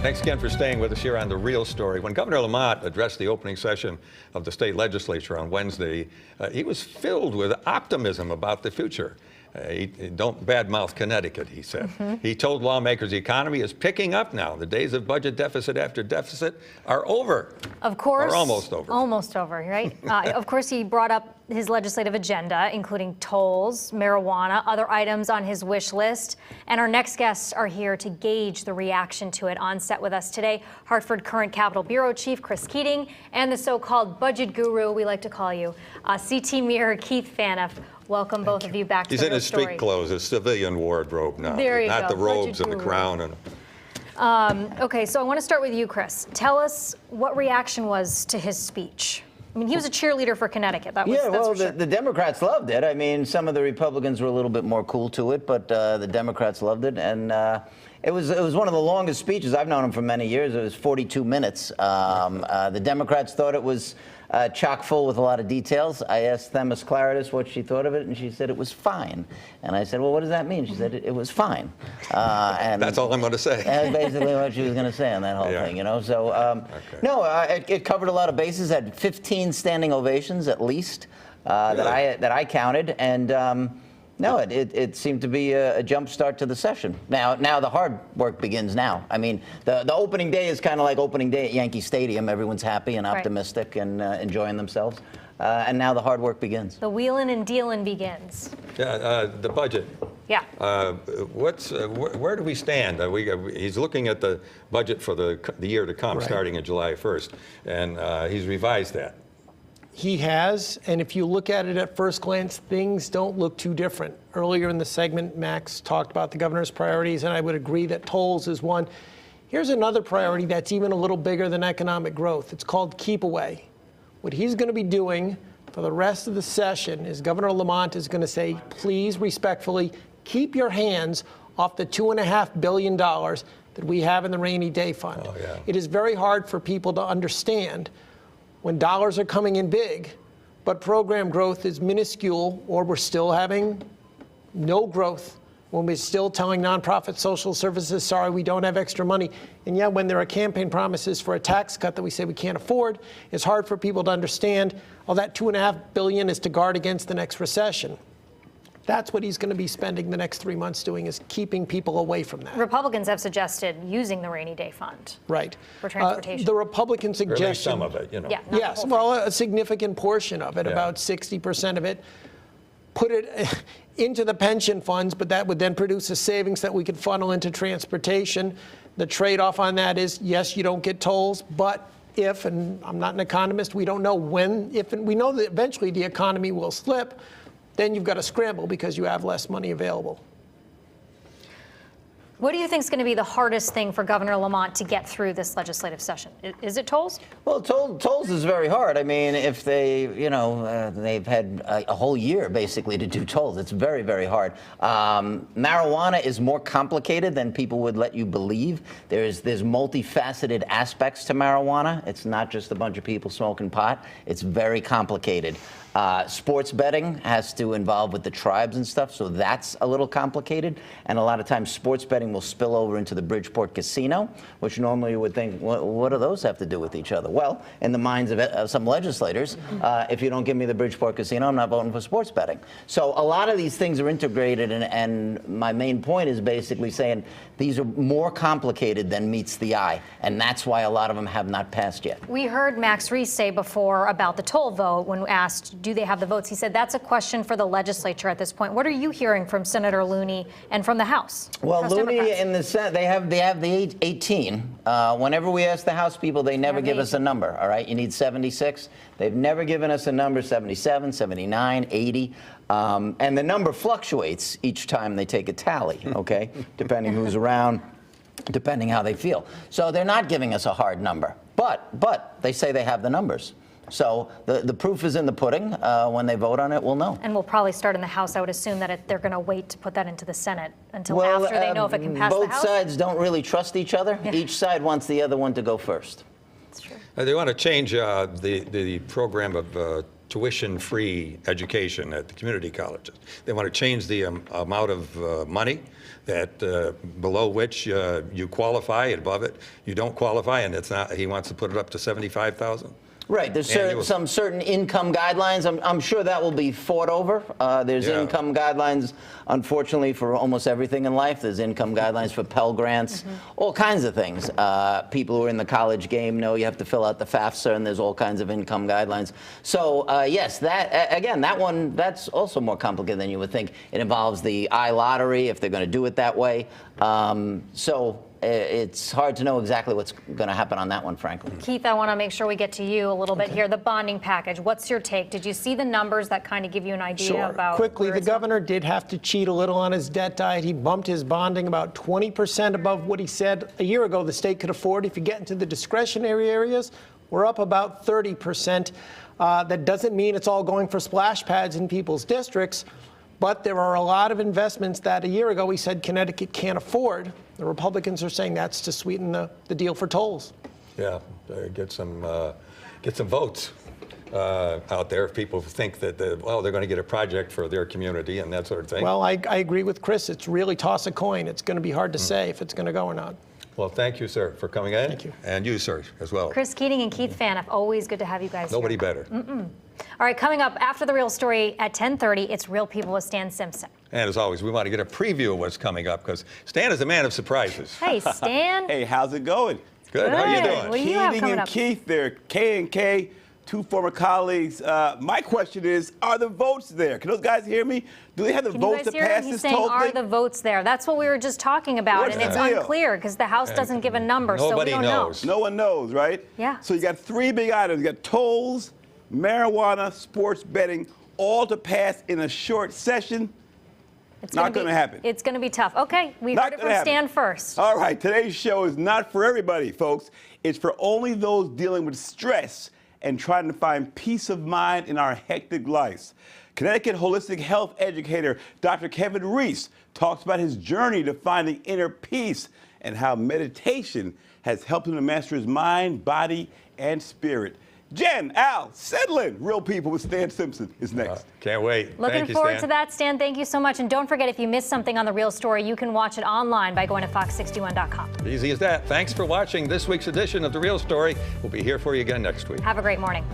Thanks again for staying with us here on The Real Story. When Governor Lamont addressed the opening session of the state legislature on Wednesday, he was filled with optimism about the future. Don't badmouth Connecticut, he said. He told lawmakers the economy is picking up now. The days of budget deficit after deficit are over. Of course. Or almost over. Almost over, right? Of course, he brought up his legislative agenda, including tolls, marijuana, other items on his wish list. And our next guests are here to gauge the reaction to it. On set with us today, Hartford Courant Capitol Bureau Chief Keating and the so-called budget guru, we like to call you, CT Mirror Keith Phaneuf. Welcome, both of you, back to The Real Story. He's in his street clothes, his civilian wardrobe now. There you go. Not the robes and the crown. And okay, so I want to start with you, Chris. Tell us what reaction was to his speech. I mean, he was a cheerleader for Connecticut. That's well, for sure. the Democrats loved it. I mean, some of the Republicans were a little bit more cool to it, but the Democrats loved it. And it was one of the longest speeches. I've known him for many years. It was 42 minutes. The Democrats thought it was chock full with a lot of details. I asked Themis Claridis what she thought of it, and she said it was fine. And I said, well, what does that mean? She said it was fine. And that's all I'm going to say. That's basically what she was going to say on that whole thing, you know. So, no, it covered a lot of bases. Had 15 standing ovations at least that I counted, and no, it seemed to be a jump start to the session. Now the hard work begins now. I mean, the opening day is kind of like opening day at Yankee Stadium. Everyone's happy and optimistic and enjoying themselves. And now the hard work begins. The wheeling and dealing begins. Yeah, the budget. Yeah. Where do we stand? He's looking at the budget for the year to come, starting on July 1st, and he's revised that. He has, and if you look at it at first glance, things don't look too different. Earlier in the segment, Max talked about the governor's priorities, and I would agree that tolls is one. Here's another priority that's even a little bigger than economic growth. It's called keep away. What he's going to be doing for the rest of the session is Governor Lamont is going to say, please, respectfully, keep your hands off the $2.5 billion that we have in the rainy day fund. Oh, yeah. It is very hard for people to understand when dollars are coming in big, but program growth is minuscule, or we're still having no growth, when we're still telling nonprofit social services, sorry, we don't have extra money. And yet when there are campaign promises for a tax cut that we say we can't afford, it's hard for people to understand, oh, that $2.5 billion is to guard against the next recession. That's what he's going to be spending the next 3 months doing, is keeping people away from that. Republicans have suggested using the rainy day fund. Right. For transportation. The Republican suggestion. Or at least some of it, you know. Yeah, yes, well, a significant portion of it, about 60% of it, put it into the pension funds, but that would then produce a savings that we could funnel into transportation. The trade-off on that is, yes, you don't get tolls, but if, and I'm not an economist, we don't know when, if, and we know that eventually the economy will slip, then you've got to scramble because you have less money available. What do you think is going to be the hardest thing for Governor Lamont to get through this legislative session? Is it tolls? Well, tolls is very hard. I mean, if they, they've had a whole year basically to do tolls. It's very, very hard. Marijuana is more complicated than people would let you believe. There's multifaceted aspects to marijuana. It's not just a bunch of people smoking pot. It's very complicated. Sports betting has to involve with the tribes and stuff, so that's a little complicated. And a lot of times sports betting will spill over into the Bridgeport casino, which normally you would think, what do those have to do with each other? Well, in the minds of some legislators, if you don't give me the Bridgeport casino, I'm not voting for sports betting. So a lot of these things are integrated, and my main point is basically saying these are more complicated than meets the eye, and that's why a lot of them have not passed yet. We heard Max Reese say before about the toll vote when asked, do they have the votes? He said that's a question for the legislature at this point. What are you hearing from Senator Looney and from the House? Well, Looney in the Senate, they have the 18. Whenever we ask the House people, they never give us a number, all right? You need 76. They've never given us a number, 77, 79, 80. And the number fluctuates each time they take a tally, okay? Depending who's around, depending how they feel. So they're not giving us a hard number. But they say they have the numbers. So the proof is in the pudding. When they vote on it, we'll know. And we'll probably start in the House. I would assume that they're going to wait to put that into the Senate until after they know if it can pass the House. Both sides don't really trust each other. Yeah. Each side wants the other one to go first. That's true. They want to change the program of tuition-free education at the community colleges. They want to change the amount of money that below which you qualify, above it you don't qualify, and it's not. He wants to put it up to $75,000. Right, there's some certain income guidelines. I'm sure that will be fought over. There's income guidelines, unfortunately, for almost everything in life. There's income guidelines for Pell Grants, all kinds of things. People who are in the college game know you have to fill out the FAFSA, and there's all kinds of income guidelines. So, yes, that again, that's also more complicated than you would think. It involves the iLottery, if they're going to do it that way. So it's hard to know exactly what's going to happen on that one, frankly. Keith, I want to make sure we get to you a little bit here. The bonding package, what's your take? Did you see the numbers that kind of give you an idea about? Quickly, the governor did have to cheat a little on his debt diet. He bumped his bonding about 20% above what he said a year ago the state could afford. If you get into the discretionary areas, we're up about 30%. That doesn't mean it's all going for splash pads in people's districts, but there are a lot of investments that a year ago we said Connecticut can't afford. The Republicans are saying that's to sweeten the deal for tolls. Yeah, get some votes out there if people think that they're going to get a project for their community and that sort of thing. Well, I agree with Chris. It's really toss a coin. It's going to be hard to say if it's going to go or not. Well, thank you, sir, for coming in. Thank you. And you, sir, as well. Chris Keating and Keith Phaneuf, always good to have you guys Nobody here. better. All right, coming up after the Real Story at 10:30, it's Real People with Stan Simpson. And as always, we want to get a preview of what's coming up because Stan is a man of surprises. Hey, Stan. Hey, how's it going? Good. How are you doing? What do you have Keating coming and up? Keith, they're K&K, two former colleagues. My question is, are the votes there? Can those guys hear me? Do they have the Can you votes guys to hear him? pass He's this saying, toll are thing? the votes there? That's what we were just talking about, What's and it's the deal? unclear because the House doesn't give a number, so we Nobody don't knows. No one knows, right? Yeah. So you got three big items. You got tolls, marijuana, sports betting, all to pass in a short session. It's Not going to happen. It's going to be tough. Okay, we Not heard it gonna from happen. Stan first. All right, today's show is not for everybody, folks. It's for only those dealing with stress and trying to find peace of mind in our hectic lives. Connecticut holistic health educator Dr. Kevin Reese talks about his journey to finding inner peace and how meditation has helped him to master his mind, body, and spirit. Jen, Al, Sedlin, Real People with Stan Simpson is next. Can't wait. Looking Thank you, forward Stan. to that, Stan. Thank you so much. And don't forget, if you missed something on The Real Story, you can watch it online by going to fox61.com. Easy as that. Thanks for watching this week's edition of The Real Story. We'll be here for you again next week. Have a great morning.